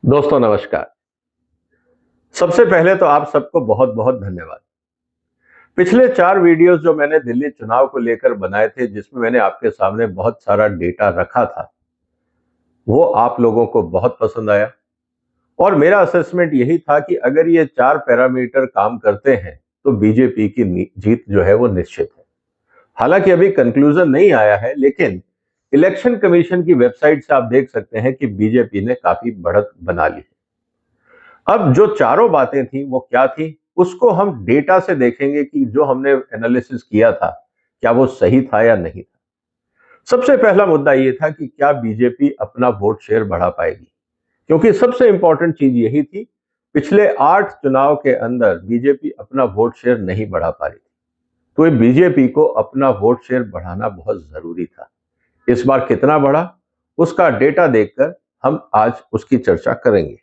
दोस्तों नमस्कार। सबसे पहले तो आप सबको बहुत बहुत धन्यवाद। पिछले 4 वीडियोस जो मैंने दिल्ली चुनाव को लेकर बनाए थे, जिसमें मैंने आपके सामने बहुत सारा डेटा रखा था, वो आप लोगों को बहुत पसंद आया और मेरा असेसमेंट यही था कि अगर ये 4 पैरामीटर काम करते हैं तो बीजेपी की जीत जो है वो निश्चित है। हालांकि अभी कंक्लूजन नहीं आया है, लेकिन इलेक्शन कमीशन की वेबसाइट से आप देख सकते हैं कि बीजेपी ने काफी बढ़त बना ली। अब जो चारों बातें थी वो क्या थी, उसको हम डेटा से देखेंगे कि जो हमने एनालिसिस किया था क्या वो सही था या नहीं था। सबसे पहला मुद्दा ये था कि क्या बीजेपी अपना वोट शेयर बढ़ा पाएगी, क्योंकि सबसे इंपॉर्टेंट चीज यही थी। पिछले 8 चुनाव के अंदर बीजेपी अपना वोट शेयर नहीं बढ़ा पा रही थी, तो बीजेपी को अपना वोट शेयर बढ़ाना बहुत जरूरी था। इस बार कितना बढ़ा, उसका डेटा देखकर हम आज उसकी चर्चा करेंगे।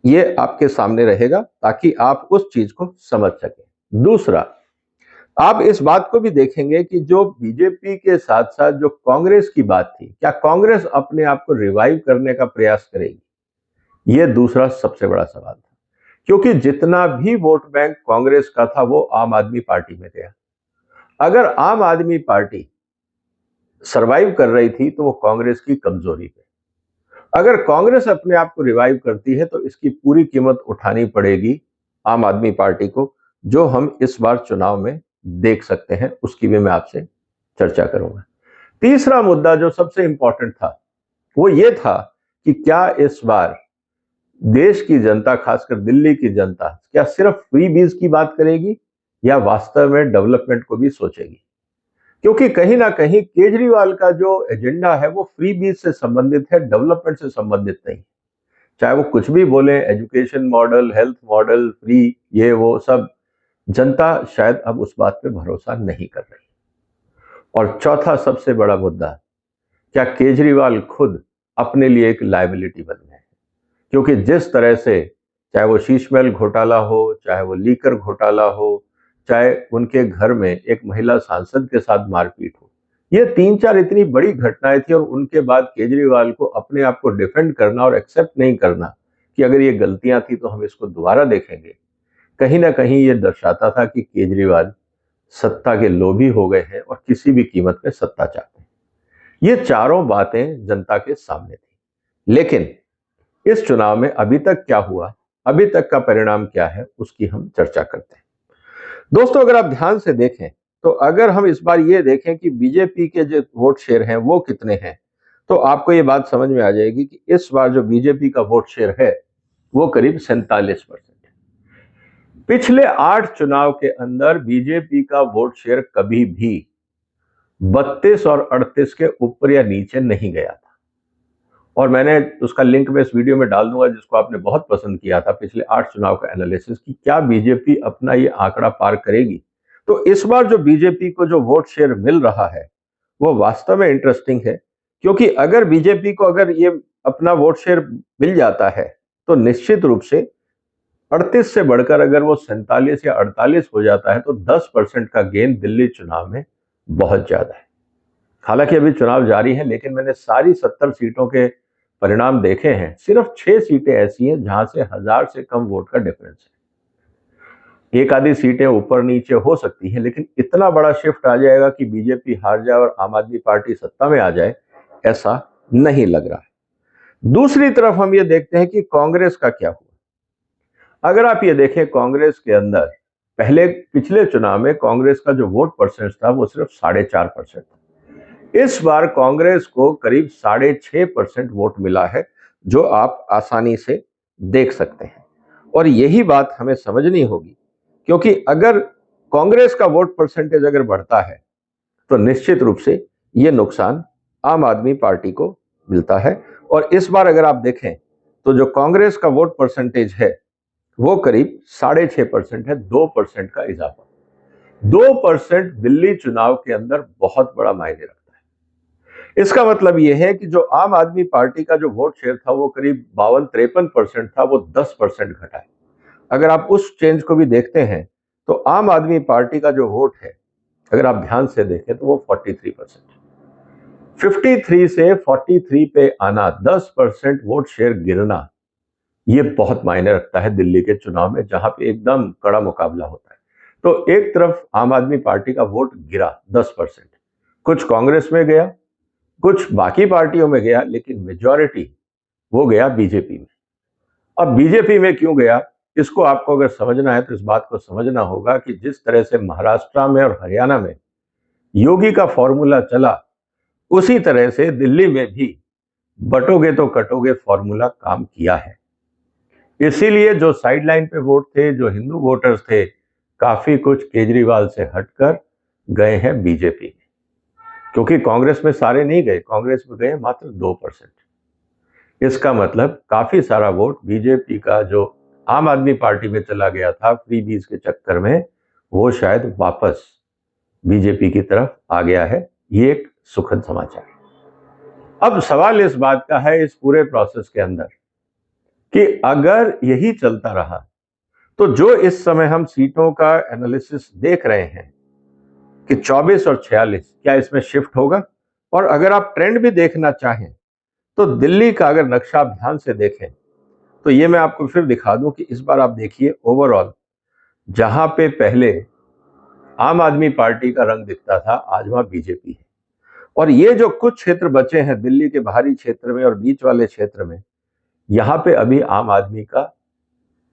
ये आपके सामने रहेगा ताकि आप उस चीज को समझ सकें। दूसरा, आप इस बात को भी देखेंगे कि जो बीजेपी के साथ साथ जो कांग्रेस की बात थी, क्या कांग्रेस अपने आप को रिवाइव करने का प्रयास करेगी? ये दूसरा सबसे बड़ा सवाल था, क्योंकि जितना भी वोट बैंक कांग्रेस का था वो आम आदमी पार्टी में गया। अगर आम आदमी पार्टी सरवाइव कर रही थी तो वो कांग्रेस की कमजोरी पे। अगर कांग्रेस अपने आप को रिवाइव करती है तो इसकी पूरी कीमत उठानी पड़ेगी आम आदमी पार्टी को, जो हम इस बार चुनाव में देख सकते हैं, उसकी भी मैं आपसे चर्चा करूंगा। तीसरा मुद्दा जो सबसे इंपॉर्टेंट था वो ये था कि क्या इस बार देश की जनता, खासकर दिल्ली की जनता, क्या सिर्फ फ्री बीज की बात करेगी या वास्तव में डेवलपमेंट को भी सोचेगी? क्योंकि कहीं ना कहीं केजरीवाल का जो एजेंडा है वो फ्री बीज से संबंधित है, डेवलपमेंट से संबंधित नहीं। चाहे वो कुछ भी बोले, education model, health model, free, ये वो सब, जनता शायद अब उस बात पे भरोसा नहीं कर रही। और चौथा सबसे बड़ा मुद्दा, क्या केजरीवाल खुद अपने लिए एक लायबिलिटी बन गए? क्योंकि जिस तरह से, चाहे वो शीशमहल घोटाला हो, चाहे वो लीकर घोटाला हो, चाहे उनके घर में एक महिला सांसद के साथ मारपीट हो, ये 3-4 इतनी बड़ी घटनाएं थी और उनके बाद केजरीवाल को अपने आप को डिफेंड करना और एक्सेप्ट नहीं करना कि अगर ये गलतियां थी तो हम इसको दोबारा देखेंगे, कहीं ना कहीं ये दर्शाता था कि केजरीवाल सत्ता के लोभी हो गए हैं और किसी भी कीमत पे सत्ता चाहते हैं। ये चारों बातें जनता के सामने थी, लेकिन इस चुनाव में अभी तक क्या हुआ, अभी तक का परिणाम क्या है, उसकी हम चर्चा करते हैं। दोस्तों अगर आप ध्यान से देखें तो अगर हम इस बार ये देखें कि बीजेपी के जो वोट शेयर हैं वो कितने हैं, तो आपको ये बात समझ में आ जाएगी कि इस बार जो बीजेपी का वोट शेयर है वो करीब 47% है। पिछले 8 चुनाव के अंदर बीजेपी का वोट शेयर कभी भी 32 और 38 के ऊपर या नीचे नहीं गया था। और मैंने उसका लिंक में इस वीडियो में डाल दूंगा, जिसको आपने बहुत पसंद किया था, पिछले 8 चुनाव का एनालिसिस, कि क्या बीजेपी अपना ये आंकड़ा पार करेगी। तो इस बार जो बीजेपी को जो वोट शेयर मिल रहा है वो वास्तव में इंटरेस्टिंग है, क्योंकि अगर बीजेपी को अगर ये अपना वोट शेयर मिल जाता है तो निश्चित रूप से 38 से बढ़कर अगर वो 47 या 48 हो जाता है तो 10% का गेन दिल्ली चुनाव में बहुत ज्यादा है। हालांकि अभी चुनाव जारी है, लेकिन मैंने सारी 70 सीटों के परिणाम देखे हैं, सिर्फ 6 सीटें ऐसी हैं जहां से 1000 से कम वोट का डिफरेंस है। एक आधी सीटें ऊपर नीचे हो सकती हैं, लेकिन इतना बड़ा शिफ्ट आ जाएगा कि बीजेपी हार जाए और आम आदमी पार्टी सत्ता में आ जाए, ऐसा नहीं लग रहा है। दूसरी तरफ हम ये देखते हैं कि कांग्रेस का क्या हुआ। अगर आप ये देखें, कांग्रेस के अंदर पहले पिछले चुनाव में कांग्रेस का जो वोट परसेंट था वो सिर्फ 4.5% था। इस बार कांग्रेस को करीब 6.5% वोट मिला है, जो आप आसानी से देख सकते हैं। और यही बात हमें समझनी होगी, क्योंकि अगर कांग्रेस का वोट परसेंटेज अगर बढ़ता है तो निश्चित रूप से यह नुकसान आम आदमी पार्टी को मिलता है। और इस बार अगर आप देखें तो जो कांग्रेस का वोट परसेंटेज है वो करीब 6.5% है, 2% का इजाफा। 2% दिल्ली चुनाव के अंदर बहुत बड़ा मायने रखता है। इसका मतलब यह है कि जो आम आदमी पार्टी का जो वोट शेयर था वो करीब 52-53% था, वो 10% घटा है। अगर आप उस चेंज को भी देखते हैं तो आम आदमी पार्टी का जो वोट है, अगर आप ध्यान से देखें तो वो 43% है। 53 से 43 पे आना, 10% वोट शेयर गिरना, ये बहुत मायने रखता है दिल्ली के चुनाव में, जहां पे एकदम कड़ा मुकाबला होता है। तो एक तरफ आम आदमी पार्टी का वोट गिरा 10%, कुछ कांग्रेस में गया, कुछ बाकी पार्टियों में गया, लेकिन मेजॉरिटी वो गया बीजेपी में। अब बीजेपी में क्यों गया, इसको आपको अगर समझना है तो इस बात को समझना होगा कि जिस तरह से महाराष्ट्र में और हरियाणा में योगी का फॉर्मूला चला, उसी तरह से दिल्ली में भी बटोगे तो कटोगे फॉर्मूला काम किया है। इसीलिए जो साइडलाइन पे वोट थे, जो हिंदू वोटर्स थे, काफी कुछ केजरीवाल से हटकर गए हैं बीजेपी में, क्योंकि कांग्रेस में सारे नहीं गए, कांग्रेस में गए मात्र 2%। इसका मतलब काफी सारा वोट बीजेपी का जो आम आदमी पार्टी में चला गया था फ्री बीज के चक्कर में, वो शायद वापस बीजेपी की तरफ आ गया है। ये एक सुखद समाचार है। अब सवाल इस बात का है इस पूरे प्रोसेस के अंदर कि अगर यही चलता रहा तो जो इस समय हम सीटों का एनालिसिस देख रहे हैं कि 24 और 46, क्या इसमें शिफ्ट होगा? और अगर आप ट्रेंड भी देखना चाहें तो दिल्ली का अगर नक्शा आप ध्यान से देखें तो ये मैं आपको फिर दिखा दूं कि इस बार आप देखिए ओवरऑल जहां पे पहले आम आदमी पार्टी का रंग दिखता था, आज वहां बीजेपी है। और ये जो कुछ क्षेत्र बचे हैं दिल्ली के बाहरी क्षेत्र में और बीच वाले क्षेत्र में, यहां पे अभी आम आदमी का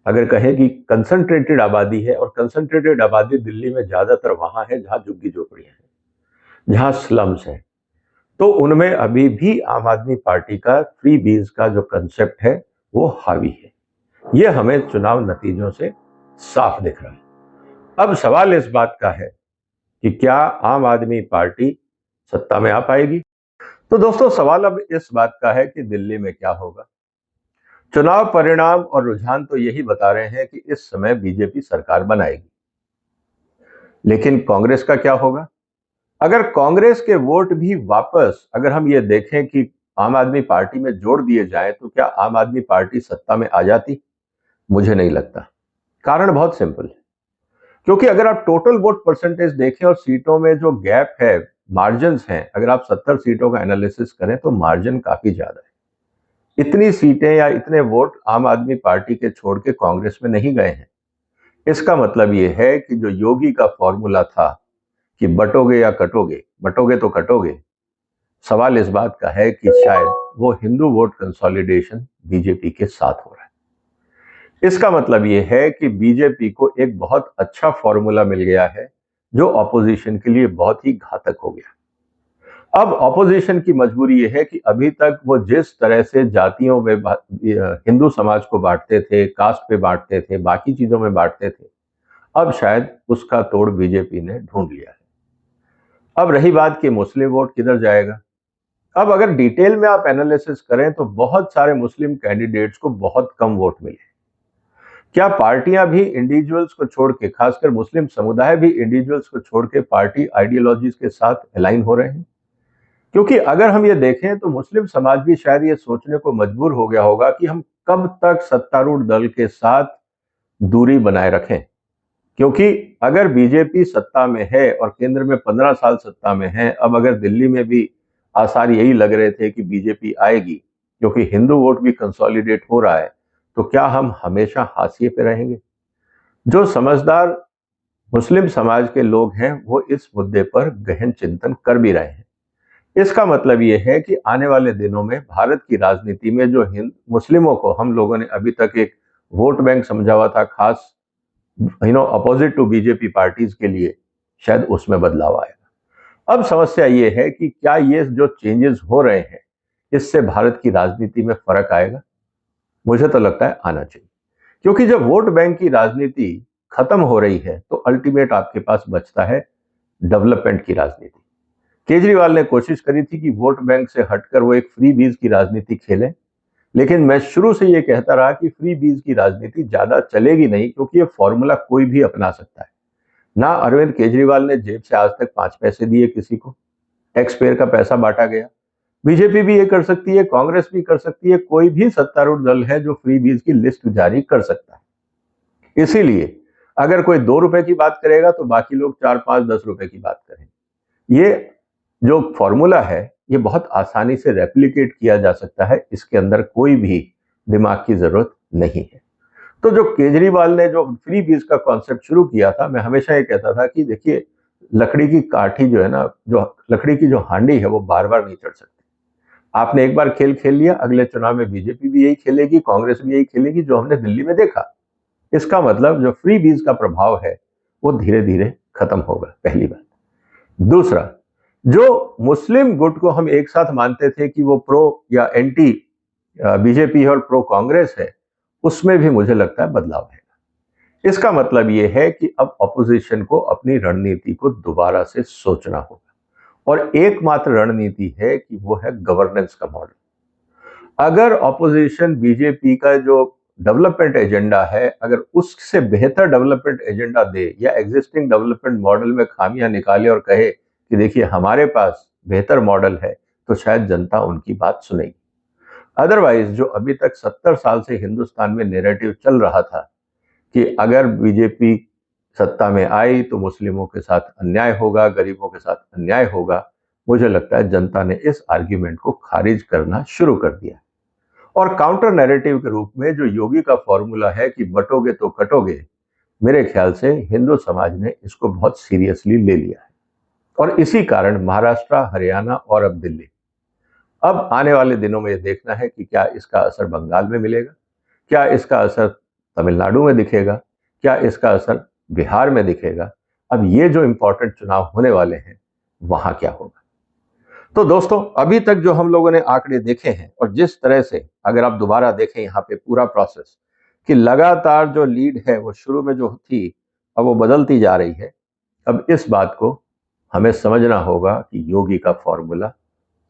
अगर कहें कि कंसंट्रेटेड आबादी है, और कंसंट्रेटेड आबादी दिल्ली में ज्यादातर वहां है जहां झुग्गी झोपड़ियां हैं, जहां स्लम्स हैं। तो उनमें अभी भी आम आदमी पार्टी का फ्री बीज का जो कंसेप्ट है वो हावी है। ये हमें चुनाव नतीजों से साफ दिख रहा है। अब सवाल इस बात का है कि क्या आम आदमी पार्टी सत्ता में आ पाएगी? तो दोस्तों सवाल अब इस बात का है कि दिल्ली में क्या होगा। चुनाव परिणाम और रुझान तो यही बता रहे हैं कि इस समय बीजेपी सरकार बनाएगी, लेकिन कांग्रेस का क्या होगा? अगर कांग्रेस के वोट भी वापस अगर हम ये देखें कि आम आदमी पार्टी में जोड़ दिए जाए तो क्या आम आदमी पार्टी सत्ता में आ जाती? मुझे नहीं लगता। कारण बहुत सिंपल है, क्योंकि अगर आप टोटल वोट परसेंटेज देखें और सीटों में जो गैप है, मार्जिन हैं, अगर आप 70 सीटों का एनालिसिस करें तो मार्जिन काफी ज्यादा है। इतनी सीटें या इतने वोट आम आदमी पार्टी के छोड़ के कांग्रेस में नहीं गए हैं। इसका मतलब यह है कि जो योगी का फॉर्मूला था कि बटोगे या कटोगे, बटोगे तो कटोगे, सवाल इस बात का है कि शायद वो हिंदू वोट कंसोलिडेशन बीजेपी के साथ हो रहा है। इसका मतलब यह है कि बीजेपी को एक बहुत अच्छा फॉर्मूला मिल गया है जो ऑपोजिशन के लिए बहुत ही घातक हो गया। अब ऑपोजिशन की मजबूरी यह है कि अभी तक वो जिस तरह से जातियों में हिंदू समाज को बांटते थे, कास्ट पे बांटते थे, बाकी चीजों में बांटते थे, अब शायद उसका तोड़ बीजेपी ने ढूंढ लिया है। अब रही बात कि मुस्लिम वोट किधर जाएगा। अब अगर डिटेल में आप एनालिसिस करें तो बहुत सारे मुस्लिम कैंडिडेट्स को बहुत कम वोट मिले। क्या पार्टियां भी इंडिविजुअल्स को छोड़ के, खासकर मुस्लिम समुदाय भी इंडिविजुअल्स को छोड़ के पार्टी आइडियोलॉजीज के साथ अलाइन हो रहे हैं? क्योंकि अगर हम ये देखें तो मुस्लिम समाज भी शायद ये सोचने को मजबूर हो गया होगा कि हम कब तक सत्तारूढ़ दल के साथ दूरी बनाए रखें। क्योंकि अगर बीजेपी सत्ता में है और केंद्र में 15 साल सत्ता में है, अब अगर दिल्ली में भी आसार यही लग रहे थे कि बीजेपी आएगी क्योंकि हिंदू वोट भी कंसोलिडेट हो रहा है, तो क्या हम हमेशा हाशिए पे रहेंगे? जो समझदार मुस्लिम समाज के लोग हैं वो इस मुद्दे पर गहन चिंतन कर भी रहे हैं। इसका मतलब यह है कि आने वाले दिनों में भारत की राजनीति में जो मुस्लिमों को हम लोगों ने अभी तक एक वोट बैंक समझा हुआ था, खास अपोजिट टू बीजेपी पार्टीज के लिए, शायद उसमें बदलाव आएगा। अब समस्या यह है कि क्या ये जो चेंजेस हो रहे हैं इससे भारत की राजनीति में फर्क आएगा? मुझे तो लगता है आना चाहिए, क्योंकि जब वोट बैंक की राजनीति खत्म हो रही है तो अल्टीमेट आपके पास बचता है डेवलपमेंट की राजनीति। केजरीवाल ने कोशिश करी थी कि वोट बैंक से हटकर वो एक फ्री बीज की राजनीति खेलें, लेकिन मैं शुरू से ये कहता रहा कि फ्री बीज की राजनीति ज्यादा चलेगी नहीं, क्योंकि ये फॉर्मूला कोई भी अपना सकता है। ना अरविंद केजरीवाल ने जेब से आज तक 5 पैसे दिए किसी को, टैक्स पेयर का पैसा बांटा गया। बीजेपी भी ये कर सकती है, कांग्रेस भी कर सकती है, कोई भी सत्तारूढ़ दल है जो फ्री बीज की लिस्ट जारी कर सकता है। इसीलिए अगर कोई 2 रुपए की बात करेगा तो बाकी लोग 4, 5, 10 रुपए की बात करें। ये जो फॉर्मूला है ये बहुत आसानी से रेप्लिकेट किया जा सकता है, इसके अंदर कोई भी दिमाग की जरूरत नहीं है। तो जो केजरीवाल ने जो फ्री बीज का कॉन्सेप्ट शुरू किया था, मैं हमेशा ये कहता था कि देखिए, लकड़ी की काठी जो है ना, जो लकड़ी की जो हांडी है, वो बार बार नहीं चढ़ सकती। आपने एक बार खेल खेल लिया, अगले चुनाव में बीजेपी भी यही खेलेगी, कांग्रेस भी यही खेलेगी, जो हमने दिल्ली में देखा। इसका मतलब जो फ्री बीज का प्रभाव है वो धीरे धीरे खत्म होगा, पहली बात। दूसरा, जो मुस्लिम गुट को हम एक साथ मानते थे कि वो प्रो या एंटी बीजेपी है और प्रो कांग्रेस है, उसमें भी मुझे लगता है बदलाव है। इसका मतलब ये है कि अब ऑपोजिशन को अपनी रणनीति को दोबारा से सोचना होगा, और एकमात्र रणनीति है कि वो है गवर्नेंस का मॉडल। अगर ऑपोजिशन बीजेपी का जो डेवलपमेंट एजेंडा है, अगर उससे बेहतर डेवलपमेंट एजेंडा दे या एग्जिस्टिंग डेवलपमेंट मॉडल में खामियां निकाले और कहे कि देखिए हमारे पास बेहतर मॉडल है, तो शायद जनता उनकी बात सुनेगी। अदरवाइज जो अभी तक 70 साल से हिंदुस्तान में नैरेटिव चल रहा था कि अगर बीजेपी सत्ता में आई तो मुस्लिमों के साथ अन्याय होगा, गरीबों के साथ अन्याय होगा, मुझे लगता है जनता ने इस आर्ग्यूमेंट को खारिज करना शुरू कर दिया। और काउंटर नैरेटिव के रूप में जो योगी का फॉर्मूला है कि बटोगे तो कटोगे, मेरे ख्याल से हिंदू समाज ने इसको बहुत सीरियसली ले लिया है। और इसी कारण महाराष्ट्र, हरियाणा और अब दिल्ली, अब आने वाले दिनों में ये देखना है कि क्या इसका असर बंगाल में मिलेगा, क्या इसका असर तमिलनाडु में दिखेगा, क्या इसका असर बिहार में दिखेगा। अब ये जो इंपॉर्टेंट चुनाव होने वाले हैं, वहां क्या होगा। तो दोस्तों, अभी तक जो हम लोगों ने आंकड़े देखे हैं, और जिस तरह से अगर आप दोबारा देखें यहाँ पे पूरा प्रोसेस, कि लगातार जो लीड है वो शुरू में जो थी, अब वो बदलती जा रही है। अब इस बात को हमें समझना होगा कि योगी का फॉर्मूला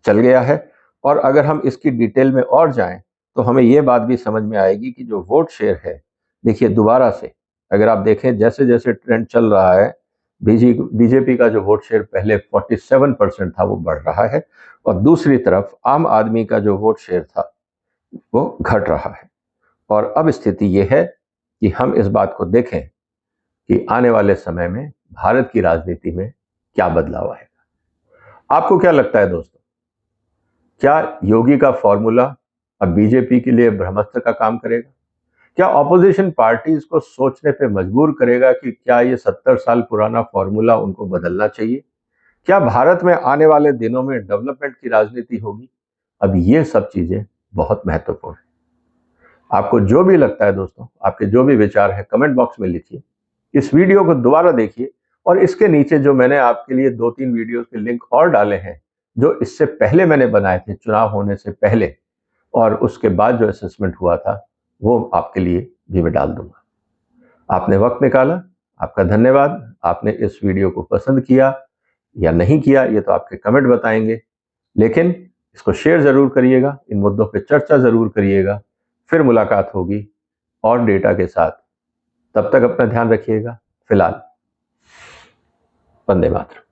चल गया है। और अगर हम इसकी डिटेल में और जाएं तो हमें ये बात भी समझ में आएगी कि जो वोट शेयर है, देखिए दोबारा से अगर आप देखें जैसे जैसे ट्रेंड चल रहा है, बीजेपी का जो वोट शेयर पहले 47% था वो बढ़ रहा है, और दूसरी तरफ आम आदमी का जो वोट शेयर था वो घट रहा है। और अब स्थिति ये है कि हम इस बात को देखें कि आने वाले समय में भारत की राजनीति में क्या बदलाव आएगा। आपको क्या लगता है दोस्तों, क्या योगी का फॉर्मूला अब बीजेपी के लिए ब्रह्मास्त्र का काम करेगा? क्या ऑपोजिशन पार्टीज को सोचने पे मजबूर करेगा कि क्या ये 70 साल पुराना फॉर्मूला उनको बदलना चाहिए? क्या भारत में आने वाले दिनों में डेवलपमेंट की राजनीति होगी? अब ये सब चीजें बहुत महत्वपूर्ण है। आपको जो भी लगता है दोस्तों, आपके जो भी विचार है, कमेंट बॉक्स में लिखिए। इस वीडियो को दोबारा देखिए, और इसके नीचे जो मैंने आपके लिए 2-3 वीडियोस के लिंक और डाले हैं, जो इससे पहले मैंने बनाए थे, चुनाव होने से पहले और उसके बाद जो असेसमेंट हुआ था, वो आपके लिए भी मैं डाल दूंगा। आपने वक्त निकाला, आपका धन्यवाद। आपने इस वीडियो को पसंद किया या नहीं किया, ये तो आपके कमेंट बताएंगे, लेकिन इसको शेयर जरूर करिएगा, इन मुद्दों पे चर्चा जरूर करिएगा। फिर मुलाकात होगी और डेटा के साथ। तब तक अपना ध्यान रखिएगा। फिलहाल वंदे मातरम।